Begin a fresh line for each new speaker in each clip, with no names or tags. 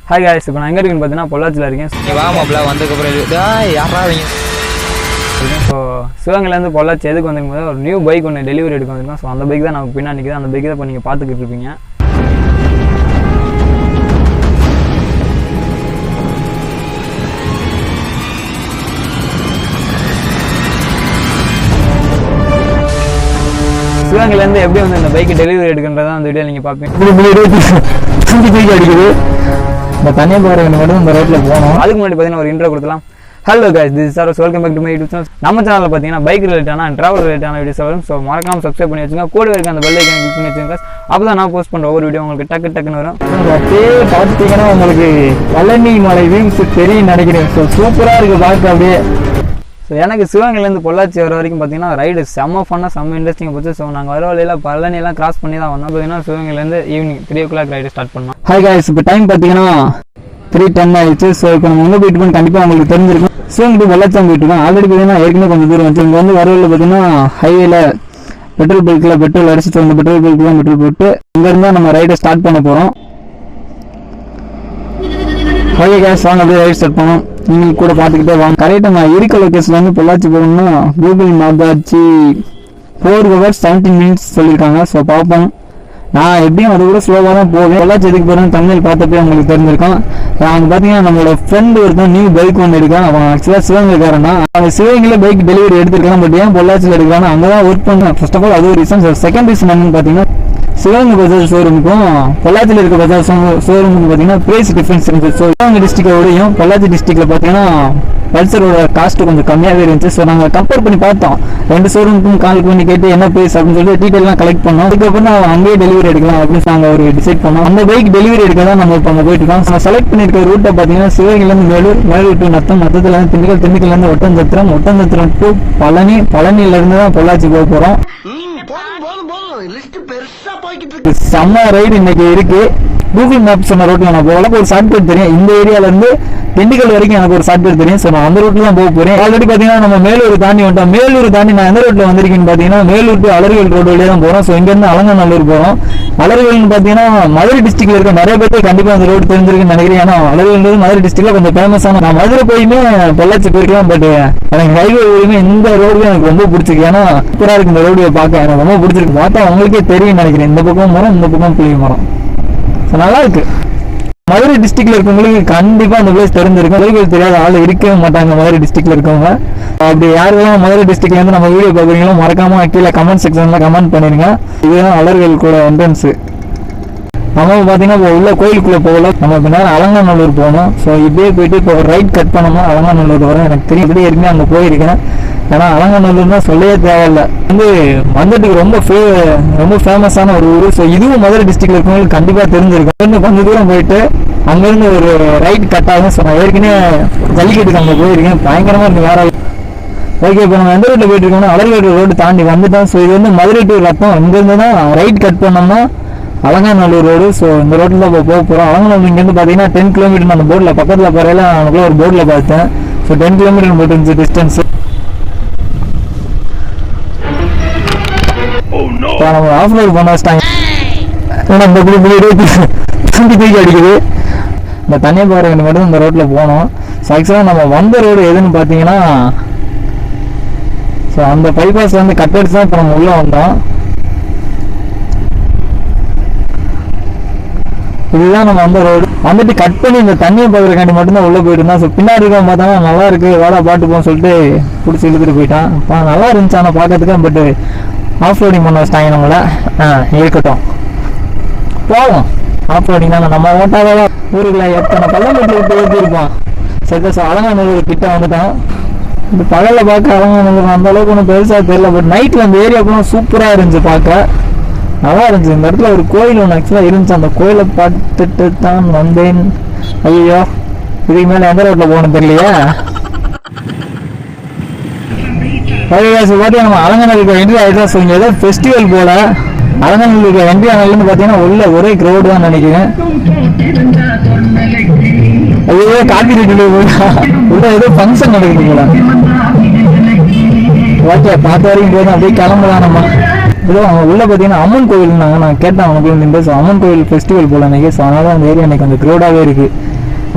Hi guys, இப்போ நான் எங்கே இருக்குன்னு பார்த்தீங்கன்னா பொள்ளாச்சியில் இருக்கேன். ஸோ சிவகங்கையிலேருந்து பொள்ளாச்சி எதுக்கு வந்திருக்கும் போது ஒரு நியூ பைக் ஒன்று டெலிவரி எடுக்க வந்திருக்கோம். ஸோ அந்த பைக் தான் நமக்கு பின்னாடி நிற்குது. அந்த பைக் தான் இப்போ நீங்கள் பார்த்துக்கிட்டு இருப்பீங்க. சிவகங்கையிலேருந்து எப்படி வந்து இந்த பைக் டெலிவரி எடுக்கின்றதான் அந்த வீடியோ நீங்கள் பார்ப்பீங்க. பைக் அடிக்குது இந்த தனியாக போகிற மட்டும் இந்த ரோட்டில் போகணும். அதுக்கு முன்னாடி பார்த்தீங்கன்னா ஒரு இன்ட்ரோ கொடுக்கலாம். ஹலோ கைஸ், திஸ் இஸ் சாரோஸ். Welcome back to my YouTube channel. நம்ம சேனலில் பார்த்தீங்கன்னா பைக் ரிலேட்டான ட்ராவல் ரிலேட்டான வீடியோஸ் வரும். ஸோ மறக்காமல் சப்ஸ்கிரைப் பண்ணி வச்சுங்க. கூட இருக்க அந்த பெல் ஐக்கானை கிளிக் பண்ணி வச்சுங்க. அப்போ தான் நான் போஸ்ட் பண்ணுற ஒவ்வொரு வீடியோ உங்களுக்கு டக்குன்னு வரும். அப்படியே பார்த்துட்டிங்கன்னா உங்களுக்கு பழனி மலை வியூஸ் தெரியும் நினைக்கிறேன். ஸோ சூப்பராக இருக்குது பார்க்க அப்படியே. ஸோ எனக்கு சிவகங்கையிலேருந்து பொள்ளாச்சி வர வரைக்கும் பார்த்தீங்கன்னா ரைடு செம்ம ஃபன்னாக செம்ம இன்ட்ரெஸ்டிங் போச்சு. ஸோ நாங்கள் வர வழியில் பழனியெல்லாம் கிராஸ் பண்ணி தான் வந்தோம். பார்த்தீங்கன்னா சிவகங்கையிலேருந்து ஈவினிங் 3 o'clock ரைடு ஸ்டார்ட் பண்ணோம். ஹாய் காய்ஸ், இப்போ டைம் பார்த்தீங்கன்னா 3:10 ஆயிடுச்சு. ஸோ இப்போ நம்ம எங்கே போயிட்டு போகணும் கண்டிப்பாக உங்களுக்கு தெரிஞ்சிருக்கும். சிவகங்கை பொள்ளாச்சி தான் போயிட்டு இருக்கோம். ஆல்ரெடி பார்த்தீங்கன்னா ஏற்கனவே கொஞ்சம் தூரம் வந்து இங்கே வந்து வர வழியில் பார்த்தீங்கன்னா ஹைவேல பெட்ரோல் பல்கில் பெட்ரோல் அடிச்சுட்டு வந்து பெட்ரோல் பல்க்கு தான் பெட்ரோல் போட்டு இங்கேருந்து நம்ம ரைடை ஸ்டார்ட் பண்ண போகிறோம். ஓகே கேஸ், வாங்க அப்படியே ரைட் ஸ்டார்ட் பண்ணோம். நீங்கள் கூட பார்த்துக்கிட்டே வாங்க. கரெக்டாக நான் இருக்க லொக்கேஷன் வந்து பொள்ளாச்சி போகணும்னா கூகுள் மேப் ஆச்சு 4 hours 17 minutes சொல்லியிருக்காங்க. ஸோ பார்ப்போம். நான் எப்படியும் அது கூட ஸ்லோவாக தான் போவேன். பொள்ளாச்சி எதுக்கு போகிறேன்னு தமிழ் பார்த்தப்பே உங்களுக்கு தெரிஞ்சிருக்கும். அவங்க பார்த்தீங்கன்னா நம்மளோட ஃப்ரெண்டு ஒருத்தன் நியூ பைக் ஒன்று எடுக்கான். அவன் ஆக்சுவலாக சிவகங்கைக்காரனா. அவன் சிவகங்கையில் பைக் டெலிவரி எடுத்துருக்கலாம். பட் ஏன் பொள்ளாச்சியில் எடுக்கிறான், அங்கே தான் ஒர்க் பண்ணேன். ஃபர்ஸ்ட் ஆஃப் ஆல் அது ஒரு ரீசன். செகண்ட் ரீசன் என்னன்னு பார்த்தீங்கன்னா சிவகங்கை பஜாஜ் ஷோரூமுக்கும் பொள்ளாச்சியில் இருக்க பஜாஜ் ஷோரூமுக்கு பார்த்தீங்கன்னா பிரைஸ் டிஃபரன்ஸ் இருந்துச்சு. ஸோ சிவகங்கை டிஸ்ட்ரிக்டோடையும் பொள்ளாச்சி டிஸ்ட்ரிக்டில் பார்த்தீங்கன்னா பல்சரோட காஸ்ட் கொஞ்சம் கம்மியாகவே இருந்துச்சு. ஸோ நாங்கள் கம்பேர் பண்ணி பார்த்தோம். 2 ஷோரூமுக்கும் கால் பண்ணி கேட்டு என்ன பிரைஸ் அப்படின்னு சொல்லிட்டு டீட்டெயிலாம் கலெக்ட் பண்ணோம். அதுக்கப்புறம் நான் அங்கேயே டெலிவரி எடுக்கலாம் அப்படின்னு நாங்கள் ஒரு டிசைட் பண்ணோம். அந்த பைக் டெலிவரி எடுக்க தான் நம்ம இப்போ அங்கே போயிட்டு இருக்கோம். நம்ம செலக்ட் பண்ணியிருக்க ரூட்டை பார்த்தீங்கன்னா சிவகங்கையிலேருந்து மேலூர் டு நத்தம், நத்தத்துலேருந்து திண்டுக்கல், திண்டுக்கல்லேருந்து ஒட்டஞ்சத்திரம் டு பழனி, பழனியிலேருந்து தான் பொள்ளாச்சி போக போகிறோம். செம்ம ரைடு இன்னைக்கு இருக்கு. கூகுள் மேப் சொன்ன ரோட்ல நான் போகல. ஒரு ஷார்ட்கட் தெரியும். இந்த ஏரியால இருந்து திண்டுக்கல் வரைக்கும் எனக்கு ஒரு ஷார்ட்கட் தெரியும். ஸோ நான் அந்த ரூட்ல தான் போக போறேன். ஆல்ரெடி பாத்தீங்கன்னா நம்ம மேலூர் தாண்டி வந்துட்டோம். மேலூர் தாண்டி நான் எந்த ரோட்ல வந்திருக்கேன்னு பாத்தீங்கன்னா மேலூர் டு அலர்வேல் ரோடு வழியா தான் போறோம். ஸோ இங்க இருந்து அலங்காநல்லூர் போறோம். அலர்வேல்னு பாத்தீங்கன்னா மதுரை டிஸ்ட்ரிக்ட்ல இருக்க நிறைய பேருக்கு கண்டிப்பா அந்த ரோடு தெரிஞ்சிருக்குன்னு நினைக்கிறேன். ஏன்னா அலர்வேல் மதுரை டிஸ்ட்ரிக்ட்ல கொஞ்சம் ஃபேமஸான. நான் மதுரை போயுமே பொள்ளாச்சி போயிருக்கலாம். பட் எனக்கு ஹைவே வரையுமே இந்த ரோடு எனக்கு ரொம்ப பிடிச்சிருக்கு. ஏன்னா சூப்பரா இருக்கு இந்த ரோடு பார்க்க. எனக்கு ரொம்ப பிடிச்சிருக்கு. பார்த்தா உங்களுக்கே தெரியும் நினைக்கிறேன். இந்த பக்கம் மரம், இந்த பக்கம் புளிய மரம். நல்லா இருக்கு. மதுரை டிஸ்ட்ரிக்ட்ல இருக்கவங்களுக்கு கண்டிப்பா அந்த பிளேஸ் தெரிஞ்சிருக்கும். மதுரைக்கு தெரியாத ஆள் இருக்கவே மாட்டாங்க மதுரை டிஸ்ட்ரிக்ட்ல இருக்கவங்க. அப்படி யாருக்கெல்லாம் மதுரை டிஸ்ட்ரிக்ட்ல இருந்து நம்ம வீடியோ பார்க்குறீங்களோ மறக்காம கீழே கமெண்ட் செக்ஷன்ல கமெண்ட் பண்ணிருங்க. இதுதான் அலர்வேல் கூட என்ட்ரன்ஸ். நம்ம பார்த்தீங்கன்னா இப்போ உள்ள கோயிலுக்குள்ள போகல. நம்ம பின்னாடி அலங்காநல்லூர் போகணும். ஸோ இப்படியே போயிட்டு இப்போ ஒரு ரைட் கட் பண்ணோம்னா அலங்காநல்லூர் வரும். எனக்கு தெரியும். இப்படியே ஏற்கனவே அங்கே போயிருக்கேன். ஏன்னா அலங்காநல்லூர்னா சொல்லவே தேவையில்லை. வந்துட்டு ரொம்ப ஃபேமஸான ஒரு ஊர். ஸோ இதுவும் மதுரை டிஸ்ட்ரிக்ட்ல இருக்கவங்களுக்கு கண்டிப்பாக தெரிஞ்சிருக்கும். இன்னும் கொஞ்சம் தூரம் போயிட்டு அங்கேருந்து ஒரு ரைட் கட் ஆகும். ஸோ நான் ஏற்கனவே ஜல்லிக்கட்டுக்கு அங்கே போயிருக்கேன். பயங்கரமாக இருக்கு வேற. ஓகே, இப்போ நம்ம எந்த ரோட்டில் போயிட்டு இருக்கோம்னா அலர்வேல் ரோடு தாண்டி வந்துட்டோம். ஸோ இது வந்து மதுரை டு ரத்தம். இங்கேருந்து தான் ரைட் கட் பண்ணோம்னா அலங்காநல்லூர் ரோடு. ஸோ இந்த ரோட்டில் தான் போக போகிறோம். அலங்காநல்லூர் இங்கேருந்து பார்த்தீங்கன்னா 10 kilometer அந்த போர்டில் பக்கத்தில் போகிறேன். அவனுக்குள்ள ஒரு போர்டில் பார்த்தேன். ஸோ 10 kilometer போட்டு இருந்துச்சு டிஸ்டன்ஸ். நம்ம ஆஃப் ரோடு பண்ண வச்சிட்டாங்க. இந்த தூக்கி அடிக்குது. இந்த தனியாக போகிற மட்டும் இந்த ரோட்டில் போனோம். ஸோ ஆக்சுவலாக நம்ம வந்த ரோடு எதுன்னு பார்த்தீங்கன்னா ஸோ அந்த பைபாஸ் வந்து கட் அடிச்சு தான் இப்போ நம்ம உள்ளே வந்தோம். இதுதான் நம்ம வந்த ரோடு. வந்துட்டு கட் பண்ணி இந்த தண்ணியை பார்க்குறக்காண்டி மட்டும்தான் உள்ளே போயிட்டு இருந்தான். ஸோ பின்னாடி இருக்க பார்த்தாங்க நல்லா இருக்கு, வாடா பாட்டு போன்னு சொல்லிட்டு பிடிச்சி இழுத்துட்டு போயிட்டான். நல்லா இருந்துச்சு ஆனால் பார்க்கறதுக்கு. பட் ஆஃப் ரோடிங் பண்ண வச்சிட்டாங்க நம்மளை. இருக்கட்டும், போவோம். ஆஃப் ரோடிங் தானே நம்ம ஓட்டாதான். ஊருக்குள்ள எத்தனை பள்ளமேட்டில் விட்டு ஓட்டியிருப்போம். சரி, ஸோ அலங்காநல்லூர் கிட்ட வந்துட்டோம். இந்த பகலில் பார்க்க அலங்காநல்லூர் அந்த அளவுக்கு ஒன்றும் பெருசாக தெரியல. பட் நைட்டில் அந்த ஏரியாவுக்குலாம் சூப்பராக இருந்துச்சு, பார்க்க நல்லா இருந்துச்சு. இந்த இடத்துல ஒரு கோயில் ஒன்று ஆக்சுவலாக இருந்துச்சு. அந்த கோயிலை பார்த்துட்டு தான் வந்தேன். ஐயோ, இதுக்கு மேலே எந்த ரோட்டில் போகணும் தெரியலையா. பார்த்தீங்கன்னா நம்ம அலங்காநல்லூர் என்ட்ரி ஆகிட்டோம். ஸோ இங்கே ஏதோ ஃபெஸ்டிவல் போல. அலங்காநல்லூர் என்ட்ரி ஆனதுலேருந்து பார்த்தீங்கன்னா உள்ள ஒரே க்ரௌட் தான் நினைக்கிறேன். ஐயோ, காப்பி ரேட்டு உள்ள ஏதோ ஃபங்க்ஷன் நடக்குது போல. ஓகே, பார்த்த வரைக்கும் போதும். அப்படியே கிளம்பலாம் நம்ம. ஏதோ அவங்க உள்ள பார்த்தீங்கன்னா அம்மன் கோயில் நான் கேட்டேன் அவனுக்கு இந்த அம்மன் கோயில் ஃபெஸ்டிவல் போல நினைக்கிறேன். ஸோ அதனால அந்த ஏரியா எனக்கு கொஞ்சம் க்ரௌடாகவே இருக்குது.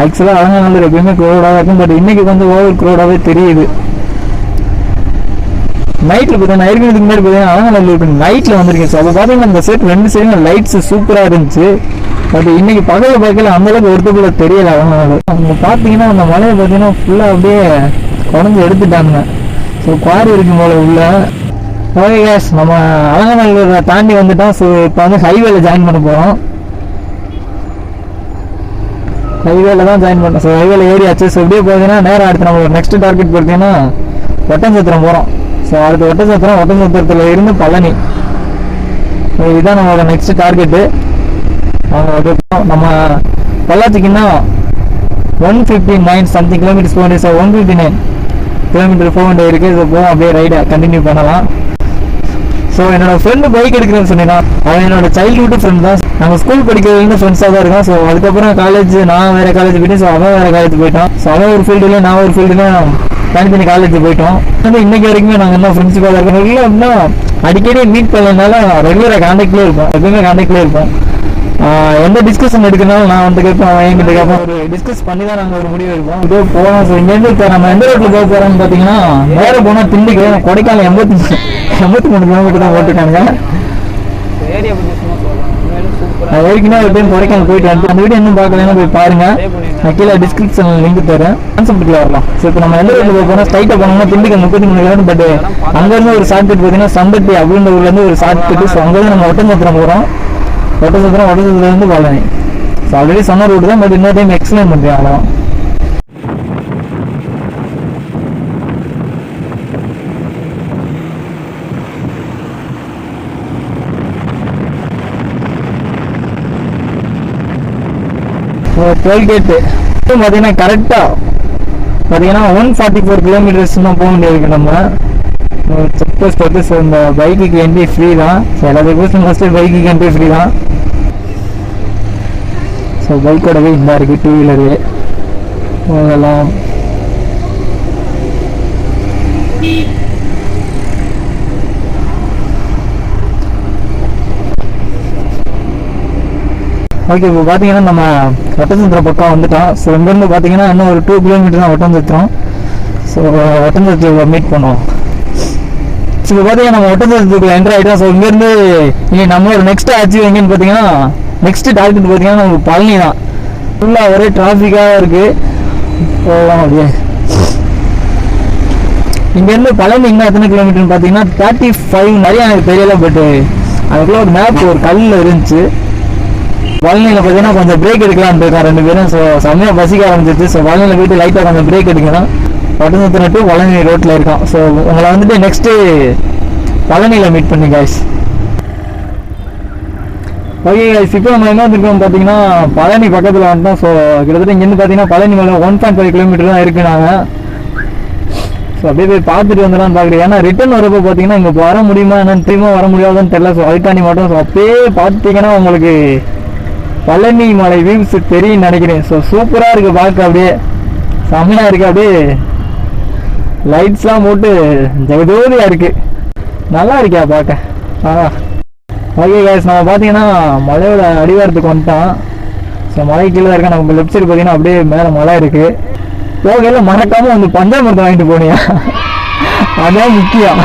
ஆக்சுவலாக அலங்காநல்லூர் எப்பயுமே க்ரௌடாக இருக்கும், பட் இன்னைக்கு கொஞ்சம் ஓவர் க்ரௌடாகவே தெரியுது. நைட்டில் பார்த்தீங்கன்னா இருக்கிறதுக்கு முன்னாடி பார்த்தீங்கன்னா அலங்காநல்லூருக்கு நைட்டில் வந்திருக்கேன். ஸோ அப்போ பார்த்தீங்கன்னா இந்த செட் 2 சைடும் லைட்ஸ் சூப்பராக இருந்துச்சு. பட் இன்னைக்கு பகலில் பார்க்கல அந்தளவுக்கு ஒருத்தக்குள்ள தெரியல. அவங்க பார்த்தீங்கன்னா அந்த மலையை பார்த்தீங்கன்னா ஃபுல்லாக அப்படியே குறைஞ்சி எடுத்துட்டாங்க. ஸோ குவாரி இருக்கும் போல உள்ள. ஓகே கேஸ், நம்ம அலங்காநல்லூரை தாண்டி வந்துட்டோம். ஸோ இப்போ வந்து ஹைவேல ஜாயின் பண்ண போகிறோம். ஹைவேல தான் ஜாயின் பண்ணோம். ஸோ ஹைவேல ஏறியாச்சு. ஸோ இப்படியே போகுதுன்னா நேரம் அடுத்து நம்ம நெக்ஸ்ட் டார்கெட் பார்த்தீங்கன்னா ஒட்டன்சத்திரம் போகிறோம். ஸோ அடுத்து ஒட்டன்சத்திரத்தில் இருந்து பழனி. இதுதான் நம்மளோட நெக்ஸ்ட் டார்கெட்டு. நம்ம பொள்ளாச்சிக்குன்னா 159 சம்திங் கிலோமீட்டர்ஸ் போக வேண்டியது. 159 கிலோமீட்டர் போக வேண்டிய இருக்குது. ஸோ போகும் அப்படியே ரைடை கண்டினியூ பண்ணலாம். ஸோ என்னோட ஃப்ரெண்டு பைக் எடுக்கிறேன்னு சொன்னீங்கன்னா அவன் என்னோட சைல்ட்ஹுட் ஃப்ரெண்ட் தான். நாங்கள் ஸ்கூல் படிக்கிறதுலேருந்து ஃப்ரெண்ட்ஸாக தான் இருக்கோம். ஸோ அதுக்கப்புறம் காலேஜ் நான் வேறு காலேஜ் போயிட்டேன். ஸோ அவன் வேறு காலேஜ் போயிட்டான். ஸோ அவன் ஒரு ஃபீல்டுலேயும் நான் ஒரு ஃபீல்டுலேயும் தனித்தனி காலேஜ் போயிட்டோம். வந்து இன்னைக்கு வரைக்குமே நாங்கள் என்ன ஃப்ரெண்ட்ஸுக்காக இருக்கோம். இல்லை அப்படின்னா அடிக்கடி மீட் பண்ணதுனால ரெகுலராக கான்டாக்ட்லேயே இருப்போம். எப்பவுமே கான்டாக்ட்லேயே இருப்போம். எந்த டிஸ்கஷன் எடுக்கனாலும் நான் வந்து கேட்பேன், அவன் என்கிட்ட கேட்போம். ஒரு டிஸ்கஸ் பண்ணி தான் நாங்கள் ஒரு முடிவு எடுப்போம். இதே போகலாம். ஸோ இங்கேருந்து இப்போ நம்ம எந்த ரோட்டில் போக போகிறோம்னு பார்த்தீங்கன்னா நேரம் போனால் திண்டுக்கு கொடைக்கானல் 83 கிலோமீட்டர் தான் ஓட்டுருக்காங்க. ஏற்கனவே ஒரு டைம் கொடைக்கானல் போயிட்டு வந்து அந்த வீடியோ இன்னும் பார்க்கலன்னா போய் பாருங்க. நான் கீழே டிஸ்கிரிப்ஷனில் லிங்க் தரேன். கான்செப்ட்டுக்குள்ள வரலாம். ஸோ இப்போ நம்ம எந்த ரோட்டில் போக போனால் ஸ்ட்ரைட்டாக போனோம்னா திண்டுக்கு 33 கிலோமீட்டர். பட் அங்கேருந்து ஒரு ஷார்ட் கட் பார்த்தீங்கன்னா சம்பட்டி அப்படின்ற ஊர்லேருந்து ஒரு ஷார்ட் கட்டு. ஸோ அங்கேருந்து நம்ம ஒட்டன்சத்திரம் போகிறோம். ஒட்டன்சத்திரம்லேருந்து பழனி. ஸோ ஆல்ரெடி சொன்ன ரூட் தான், பட் இன்னொரு டைம் எக்ஸ்பிளைன் பண்ணுறேன். அவ்வளோதான். டோல்கேட்டு பார்த்தீங்கன்னா கரெக்டாக பார்த்தீங்கன்னா 144 கிலோமீட்டர்ஸ் தான் போக வேண்டியிருக்கு. நம்ம செக் போஸ்ட் வந்து ஸோ இந்த பைக்குக்கு என்ட்ரி ஃப்ரீ தான். ஸோ எல்லாத்துக்கும் ஃபஸ்ட்டு பைக்குக்கு என்ட்ரி ஃப்ரீ தான். ஸோ பைக்கோடவே இந்த இருக்குது. 2 வீலரு போகலாம். ஓகே, இப்போ பார்த்தீங்கன்னா நம்ம ஒட்டன்சத்திரம் பக்கம் வந்துட்டோம். ஸோ இங்கேருந்து பார்த்தீங்கன்னா இன்னும் ஒரு 2 கிலோமீட்டர் தான் ஒட்டன்சத்திரம். ஸோ ஒட்டன்சத்திரத்தில் மீட் பண்ணுவோம். ஸோ இப்போ பார்த்தீங்கன்னா நம்ம ஒட்டன்சத்திரத்துக்கு என்ட்ரு ஆகிட்டோம். ஸோ இங்கேருந்து இங்கே நம்மளோட நெக்ஸ்ட் அச்சீவ் எங்கேன்னு பார்த்தீங்கன்னா நெக்ஸ்ட் டார்கெட் பார்த்தீங்கன்னா நமக்கு பழனி தான். ஃபுல்லாக ஒரே டிராஃபிக்காக இருக்குது. போகலாம் அப்படியே. இங்கேருந்து பழனி இன்னும் எத்தனை கிலோமீட்டர்னு பார்த்தீங்கன்னா 35. நிறைய எனக்கு தெரியல, பட்டு அதுக்குள்ள ஒரு மேப் ஒரு கல்லில் இருந்துச்சு. பழனியில் பார்த்தீங்கன்னா கொஞ்சம் பிரேக் எடுக்கலாம்னு இருக்கா 2 பேரும். ஸோ செம்மையாக பசிக்க ஆரம்பிச்சிச்சு. ஸோ பழனியில் போயிட்டு லைட்டாக கொஞ்சம் பிரேக் எடுக்கணும். ஒட்டன்சத்திரம் டு பழனி ரோட்டில் இருக்கோம். ஸோ உங்களை வந்துட்டு நெக்ஸ்ட்டு பழனியில் மீட் பண்ணி காய்ஸ். ஓகே காய்ஸ், இப்போ நம்ம என்ன வந்துருக்கோம் பார்த்தீங்கன்னா பழனி பக்கத்தில் வந்துட்டோம். ஸோ கிட்டத்தட்ட இங்கேருந்து பார்த்தீங்கன்னா பழனி மேலே 1.5 கிலோமீட்டர் தான் இருக்குது. நாங்கள் ஸோ அப்படியே போய் பார்த்துட்டு வந்துடலாம் பார்க்குறேன். ஏன்னா ரிட்டர்ன் வரப்போ பார்த்தீங்கன்னா இங்கே வர முடியுமா என்னன்னு தெரியுமா வர முடியாதுன்னு தெரியல. ஸோ அதுக்காண்டி மட்டும் ஸோ அப்படியே பார்த்தீங்கன்னா உங்களுக்கு பழனி மலை வியூஸ் தெரியும் நினைக்கிறேன். ஸோ சூப்பராக இருக்குது பார்க்க. அப்படியே செம்மையாக இருக்குது. அப்படியே லைட்ஸ்லாம் போட்டு ஜெகஜோதியாக இருக்குது. நல்லா இருக்கியா பார்க்க. ஓகே கைஸ், நம்ம பார்த்தீங்கன்னா மலையோட அடிவாரத்துக்கு வந்துட்டோம். ஸோ மலை கீழே தான் இருக்கா. நம்ம லெஃப்ட் சைடு பார்த்தீங்கன்னா அப்படியே மேலே மலை இருக்குது. போகையில் மறக்காமல் வந்து பஞ்சாமிரதம் வாங்கிட்டு போனியா, அதான் முக்கியம்.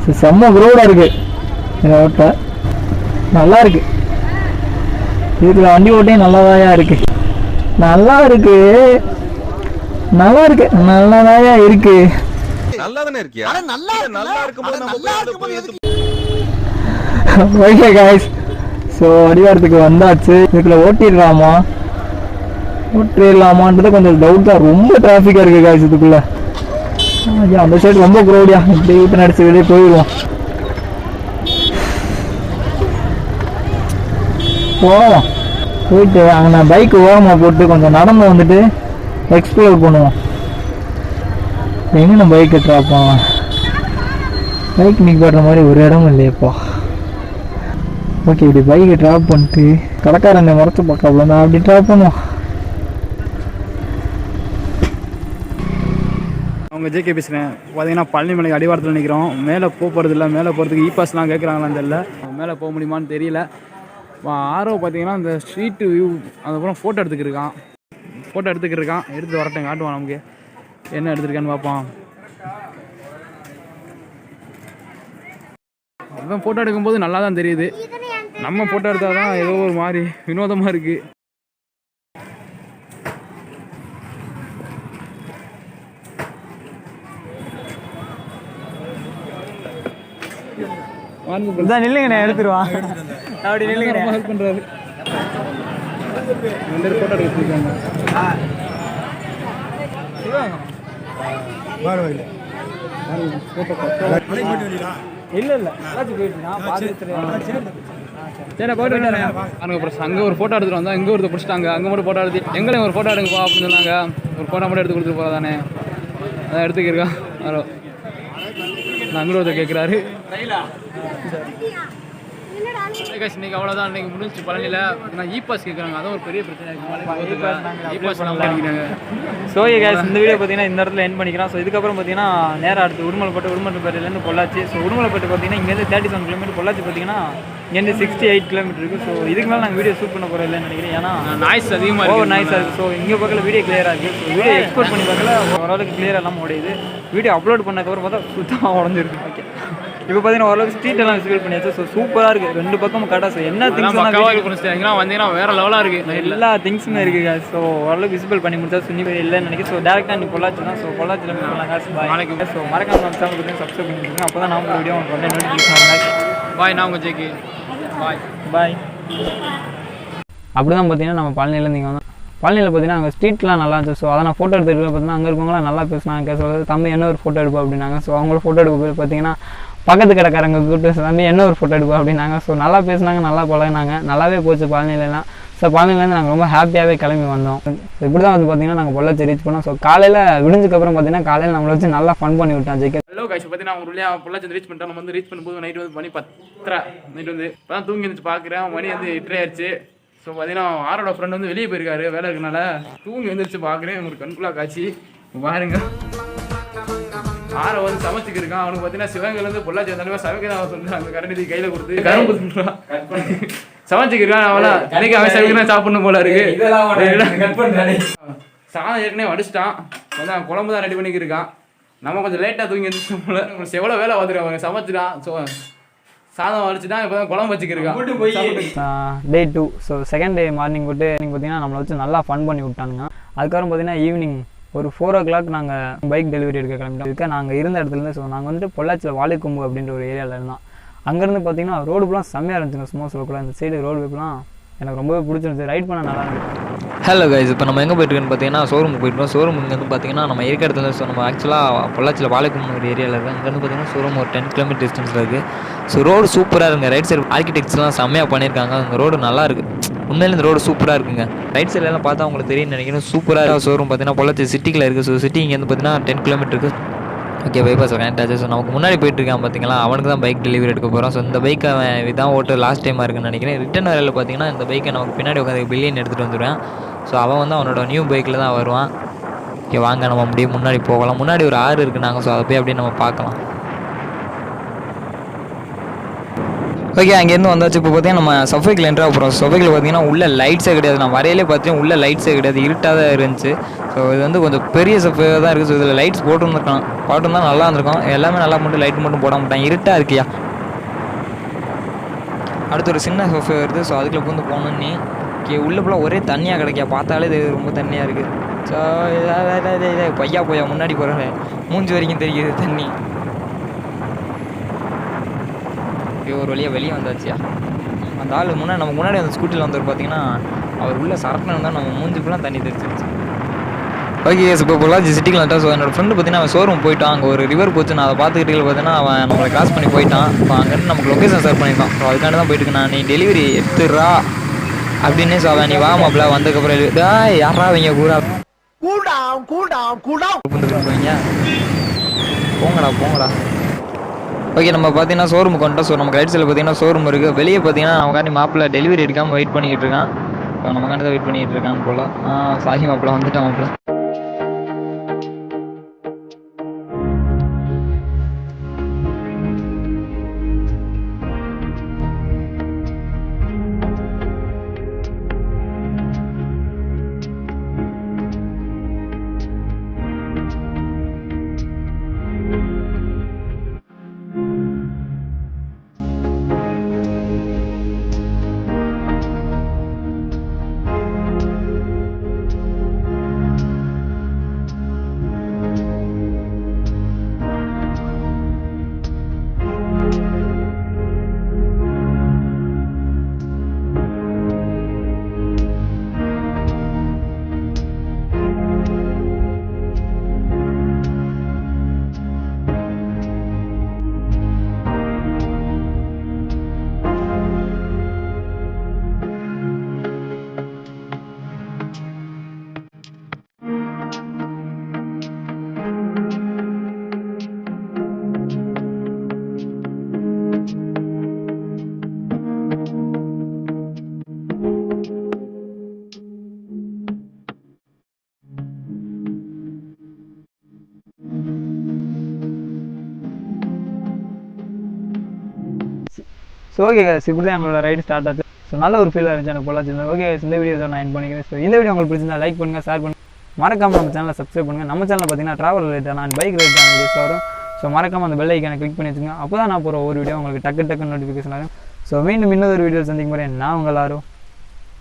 ஸோ செம்ம க்ரௌடாக இருக்குது. இதை ஓட்ட நல்லா இருக்குது. இதுல வண்டி ஓட்டே நல்லாதாயா இருக்கு. நல்லா இருக்கு. நல்லாதாயா இருக்கு. ஓகே காய்ஸ், ஸோ அடிவாரத்துக்கு வந்தாச்சு. இதுக்குள்ள ஓட்டிடலாமான்றது கொஞ்சம் டவுட் தான். ரொம்ப டிராஃபிக்காக இருக்கு காய்ஸ் இதுக்குள்ள. அந்த சைடு ரொம்ப க்ரௌடியா. இப்படி வீட்டு நடிச்சு வெளியே போயிடுவோம். போயிட்டு அங்கே நான் பைக் ஓரமாக போட்டு கொஞ்சம் நடந்து வந்துட்டு எக்ஸ்ப்ளோர் பண்ணுவோம். எங்கே நம்ம பைக்கை ட்ராப் பண்ணலாம். பைக் நிற்பாடுற மாதிரி ஒரு இடமும் இல்லையப்பா. ஓகே, இப்படி பைக்கை ட்ராப் பண்ணிட்டு கடைக்காரனை முறைச்சி பார்க்கல நான் அப்படி ட்ராப் பண்ணுவோம்.
அவங்க ஜேகே பேசுகிறேன். பார்த்தீங்கன்னா பழனி மலை அடிவாரத்தில் நிற்கிறோம். மேலே போகிறது இல்லை. மேலே போகிறதுக்கு பாஸ்லாம் கேட்குறாங்களான்னு தெரியல. மேலே போக முடியுமான்னு தெரியல. ஆரோ பார்த்தீங்கன்னா இந்த ஸ்ட்ரீட்டு வியூ அதுக்கப்புறம் ஃபோட்டோ எடுத்துக்கிருக்கான். ஃபோட்டோ எடுத்துக்கிட்டு இருக்கான். எடுத்து வரட்டும், காட்டுவான் நமக்கு என்ன எடுத்துருக்கான்னு பார்ப்போம். அவன் ஃபோட்டோ எடுக்கும்போது நல்லா தான் தெரியுது. நம்ம ஃபோட்டோ எடுத்தால் தான் ஏதோ ஒரு மாதிரி வினோதமாக இருக்குது.
நில்லுங்கண்ணே, எடுத்துருவான். அப்படி நில்லுங்க,
ஹெல்ப் பண்ணுறாரு. 2 பேர் ஃபோட்டோ எடுத்துருக்காங்க.
இல்லை இல்லை
சரி போயிட்டு அப்புறம் அங்கே ஒரு ஃபோட்டோ எடுத்துகிட்டு வந்தோம். இங்கே ஒருத்தர் பிடிச்சிட்டாங்க. அங்கே மட்டும் ஃபோட்டோ எடுத்து எங்களையும் ஒரு ஃபோட்டோ எடுங்கப்பா அப்படின்னு சொன்னாங்க. ஒரு ஃபோட்டோ மட்டும் எடுத்து கொடுத்துட்டு போகிறா தானே, அதான் எடுத்துக்கிருக்கான். யாரோ நான் அங்கே ஒருத்தர் கேட்குறாரு. இன்னைக்கு அவ்வளோதான். இன்னைக்கு முடிஞ்சு பழனியில் நான் இ-பாஸ் கேட்குறாங்க. அதான் ஒரு பெரிய பிரச்சனை இருக்குது. இ-பாஸ் பண்ணிக்கிறாங்க.
ஸோ கேஸ் இந்த வீடியோ பார்த்தீங்கன்னா இந்த இடத்துல எண்ட் பண்ணிக்கிறோம். ஸோ இதுக்கப்புறம் பார்த்தீங்கன்னா நேராக அடுத்து உடுமலைப்பேட்டையிலேருந்து பொள்ளாச்சி. ஸோ உடுமலைப்பேட்டை பார்த்தீங்கன்னா இங்கேருந்து 37 கிலோமீட்டர், பொள்ளாச்சி பார்த்தீங்கன்னா இங்கேருந்து 68 கிலோமீட்டர் இருக்குது. ஸோ இதுக்கு மேலே நாங்கள் வீடியோ ஷூட் பண்ண போகிற இல்லைன்னு நினைக்கிறேன். ஏன்னா
நாய்ஸ் அதிகமாக
ஓவர் நாய்ஸாக இருக்குது. ஸோ இங்கே பக்கத்தில் வீடியோ கிளியராக இருக்குது. ஸோ வீடியோ எக்ஸ்போர்ட் பண்ணி பார்க்கல ஓரளவுக்கு கிளியராக எல்லாம் உடையுது. வீடியோ அப்லோட் பண்ணக்கப்புறம் பார்த்தா சுத்தமாக உடஞ்சிருக்கு. ஓகே, இப்போ பார்த்தீங்கன்னா ஓரளவுக்கு ஸ்ட்ரீட் எல்லாம் விசிபிள் பண்ணியாச்சு. ஸோ சூப்பராக இருக்குது, 2 பக்கமும் கடை. ஸோ என்ன திங்ஸ்
வந்தீங்கன்னா வேற லெவலாக இருக்குது.
எல்லா திங்ஸுமே இருக்குது. ஸோ ஓரளவுக்கு விசிபிள் பண்ணி முடிச்சா சுனி பேர் இல்லைன்னு நினைக்கிறேன். ஸோ டேரெக்டாக நீ பொள்ளாச்சி தான். ஸோ பொள்ளாச்சியில் மீட் பண்ணலாம் காசு. பாய். ஸோ மறக்காம நம்ம சேனல் பற்றி சப்ஸ்கிரைப் பண்ணிக்கோங்க. அப்போ தான் நம்ம வீடியோ உங்களுக்கு உடனே நோட்டிஃபிகேஷன் வரும்.
பாய். நான் உங்கள் ஜேகே. பாய்
பாய். அப்படி தான் பார்த்தீங்கன்னா நம்ம பழனியிலேருந்து இங்கே வந்தோம். பழனியில் பார்த்தீங்கன்னா அங்கே ஸ்ட்ரீட்லாம் நல்லா இருந்துச்சு. ஸோ அதை நான் ஃபோட்டோ எடுத்துகிட்டு பார்த்தீங்கன்னா அங்கே இருக்கவங்களாம் நல்லா பேசினாங்க. கேட்க தம்பி என்ன ஒரு ஃபோட்டோ எடுப்போம் அப்படின்னாங்க. ஸோ அவங்கள ஃபோட்டோ எடுக்க போய் பார்த்தீங்கன்னா பக்கத்து கடைக்காரங்க கூப்பிட்டு தம்பி என்ன ஒரு ஃபோட்டோ எடுப்போம் அப்படின்னாங்க. ஸோ நல்லா பேசினாங்க, நல்லா பழகினாங்க, நல்லாவே போச்சு பழனியிலலாம். ஸோ பழனிலேருந்து நாங்கள் ரொம்ப ஹாப்பியாகவே கிளம்பி வந்தோம். ஸோ இப்படி தான் வந்து பார்த்தீங்கன்னா நாங்கள் பொள்ளாச்சி ரீச் பண்ணோம். ஸோ காலையில் விடிஞ்சதுக்கப்புறம் பார்த்தீங்கன்னா காலையில் நம்மளை வச்சு நல்லா ஃபன் பண்ணி விட்டான் ஜெகே.
ஹலோ கைஸ், பார்த்தீங்கன்னா அவங்க உள்ளே பொள்ளாச்சி ரீச் பண்ணிட்டோம். நம்ம வந்து ரீச் பண்ணும்போது நைட் வந்து மணி 10:30 நைட் வந்து இப்போ தான் தூங்கி இருந்துச்சு. பார்க்குறேன் மணி வந்து 8:30 ஆயிடுச்சு. ஸோ பார்த்தீங்கன்னா ஆரோட ஃப்ரெண்ட் வந்து வெளியே போயிருக்காரு வேலை இருக்கனால. தூங்கி எழுந்திரிச்சு பார்க்குறேன். உங்களுக்கு கண்குள்ளா காட்சி பாருங்க. ஆரை வந்து சமைச்சுக்கு இருக்கான். அவனுக்கு பார்த்தீங்கன்னா சிவகங்கையிலேருந்து பொள்ளாச்சி வந்தாலுமே சமைக்க தான் சொல்லிட்டு அங்கே கரண்டி கையில் கொடுத்து கரும்பு கொடுத்துட்டான். சமைச்சுக்கு இருக்கான். அவனா அன்னைக்கு அவன் சமைக்கிறா சாப்பிடணும் போல இருக்கு. சாதம் ஏற்கனவே வடிச்சிட்டான். அதான் குழம்பு தான் ரெடி பண்ணிக்கிட்டு இருக்கான். நம்ம கொஞ்சம் லேட்டாக தூங்கி எழுந்திரிச்சோம் போல. எவ்வளோ வேலை பார்த்துருக்கான். அவங்க சமைச்சிட்டான். ஸோ சாதம் வடிச்சுட்டான். இப்போ தான் குழம்பு வச்சுக்கிருக்கான்.
டே 2. ஸோ செகண்ட் டே மார்னிங் போட்டு பார்த்தீங்கன்னா நம்மளை வச்சு நல்லா ஃபன் பண்ணி விட்டானுங்க. அதுக்கப்புறம் பார்த்தீங்கன்னா ஈவினிங் ஒரு 4 o'clock நாங்கள் பைக் டெலிவரி எடுக்க கிளம்பிட்டோம். நாங்கள் இருந்த இடத்துலேருந்து. ஸோ நாங்கள் வந்துட்டு பொள்ளாச்சியில் வாழைக்கொம்பு அப்படின்ற ஒரு ஏரியாவில் இருந்தோம். அங்கேருந்து பார்த்தீங்கன்னா ரோடு ஃபுல்லாக செம்மையாக இருந்துச்சுங்க. சும்மா சொல்லக்கூடாது, இந்த சைடு ரோடு வேப்லாம் எனக்கு ரொம்பவே பிடிச்சிருந்துச்சு. ரைட் பண்ண நல்லா இருந்துச்சு.
ஹலோ கைஸ், இப்போ நம்ம எங்கே போயிட்டுருக்குன்னு பார்த்தீங்கன்னா ஷோரூமுக்கு போயிட்டோம். ஷோரூமுக்கு வந்து பார்த்தீங்கன்னா நம்ம இருக்க இடத்துல. ஸோ நம்ம ஆக்சுவலாக பொள்ளாச்சியில் வாழைக்கும்பு ஒரு ஏரியாவில் இருக்குது. அங்கேருந்து பார்த்தீங்கன்னா ஷோரூம் ஒரு 10 கிலோமீட்டர் டிஸ்டன்ஸில் இருக்குது. ஸோ ரோடு சூப்பராக இருக்குங்க. ரைட் சைடு ஆர்கிடெக்ட்ஸ்லாம் செம்மையாக பண்ணியிருக்காங்க. அந்த ரோடு நல்லா இருக்குது. உண்மையிலே இந்த ரோடு சூப்பராக இருக்குங்க. ரைட் சைட்லாம் பார்த்தா உங்களுக்கு தெரியும்னு நினைக்கிறேன். சூப்பராக ஷோரூம் பார்த்தீங்கன்னா பொள்ளாச்சி சிட்டியில் இருக்குது. ஸோ சிட்டி இங்கேருந்து பார்த்தீங்கன்னா 10 கிலோமீட்டர் இருக்குது. ஓகே, பைபாஸ் கனெக்ட் ஆச்சு. ஸோ நமக்கு முன்னாடி போயிட்டுருக்கான் பார்த்தீங்களா, அவனுக்கு தான் பைக் டெலிவரி எடுக்க போகிறோம். ஸோ இந்த பைக்கை அவன் இதான் ஓட்டு லாஸ்ட் டைமாக இருக்குன்னு நினைக்கிறேன். ரிட்டன் வரையில் பார்த்தீங்கன்னா இந்த பைக்கை நமக்கு பின்னாடி உட்காந்து பில்லியன் எடுத்துகிட்டு வந்துடுவேன். ஸோ அவன் வந்து அவனோட நியூ பைக்கில் தான் வருவான். ஓகே, வாங்க நம்ம அப்படியே முன்னாடி போகலாம். முன்னாடி ஒரு ஆறு இருக்குது நாங்கள். ஸோ அதை போய் அப்படியே நம்ம பார்க்கலாம். ஓகே, அங்கேருந்து வந்தாச்சு. இப்போ பார்த்தீங்கன்னா நம்ம சஃபைக்கில் என்ட்ரு ஆகிறோம். சஃபைக்கில் பார்த்தீங்கன்னா உள்ள லைட்ஸே கிடையாது. நான் வரையிலே பார்த்தீங்கன்னா உள்ள லைட்ஸே கிடையாது, இருட்டாக தான் இருந்துச்சு. ஸோ இது வந்து கொஞ்சம் பெரிய சஃபையாக தான் இருக்குது. ஸோ இதில் லைட்ஸ் போட்டுருந்துருக்கான் நல்லா இருந்திருக்கும். எல்லாமே நல்லா மட்டும் லைட் மட்டும் போட மாட்டான், இருட்டாக இருக்கியா. அடுத்து ஒரு சின்ன சஃபை வருது. ஸோ அதுக்குள்ளே வந்து போகணுன்னு ஓகே, உள்ளே ஃபுல்லாக ஒரே தண்ணியாக கிடைக்கா. பார்த்தாலே இது ரொம்ப தண்ணியாக இருக்குது. ஸோ பையா முன்னாடி போகிறேன், மூஞ்சி வரைக்கும் தெரியுது தண்ணி. ஒரு வழியாக வெளியே வந்தாச்சியா. அந்த ஆள் நமக்கு முன்னாடி அந்த ஸ்கூட்டியில் வந்தவர் பார்த்தீங்கன்னா அவர் உள்ள சரக்குன்னு இருந்தால் நம்ம மூஞ்சி ஃபுல்லாக தண்ணி தெரிச்சிருச்சு. ஓகே, இப்போ பொள்ளாச்சி சிட்டிக்கு வந்துட்டா. ஸோ என்னோட ஃப்ரெண்டு பார்த்தீங்கன்னா அவன் ஷோரூம் போயிட்டான். அங்கே ஒரு ரிவர் போச்சு. நான் அதை பார்த்துக்கிட்டே பார்த்தீங்கன்னா அவன் நம்மளை கிராஸ் பண்ணி போயிட்டான். இப்போ அங்கேருந்து நமக்கு லொக்கேஷன் ஷேர் பண்ணியிருக்கான். ஸோ அதுக்காண்டி தான் போயிட்டு நான் நீ டெலிவரி எடுத்துடுறா அப்படின்னு. ஸோ அவன் நீ வா மாப்பிள்ள வந்ததுக்கப்புறம் யாரா அவங்க போங்கடா. ஓகே, நம்ம பார்த்தீங்கன்னா ஷோரூமுக்கு வந்துட்டோம். ஸோ நமக்கு ரைட் சைடில் பார்த்தீங்கன்னா ஷோரூம் இருக்குது. வெளியே பார்த்தீங்கன்னா நமக்காண்டி மாப்பிள்ள டெலிவரி எடுக்காமல் வெயிட் பண்ணிக்கிட்டு இருக்கான். ஸோ நமக்காண்டி தான் வெயிட் பண்ணிக்கிட்டு இருக்கான்னு போல. சாகி மாப்பிள்ள வந்துட்டான். மாப்பிள்ள
ஸோ ஓகே guys, இப்படி தான் எங்களோட ரைடு ஸ்டார்ட் ஆச்சு. ஸோ நல்ல ஒரு ஃபீலாக இருந்துச்சு எனக்கு பொள்ளாச்சி. ஓகே இந்த வீடியோ நான் என் பண்ணிக்கிறேன். ஸோ இந்த வீடியோ உங்களுக்கு பிடிச்சிருந்தா லைக் பண்ணுங்கள், ஷேர் பண்ணுங்கள், மறக்காமல் நம்ம சேனலை சப்ஸ்கிரைப் பண்ணுங்கள். நம்ம சேனலில் பார்த்தீங்கன்னா ட்ராவல் ரைட்டான அண்ட் பைக் ரைட்டான வீடியோஸ் வரும். ஸோ மறக்காமல் அந்த பெல் ஐக்கானை கிளிக் பண்ணி வச்சுங்க. அப்போ தான் நான் போகிற ஒரு வீடியோ உங்களுக்கு டக்கு நோட்டிஃபிகேஷன் ஆகும். ஸோ மீண்டும் இன்னொரு வீடியோ சந்திக்கும் போகிறேன். நான் உங்கள் ஆரோ.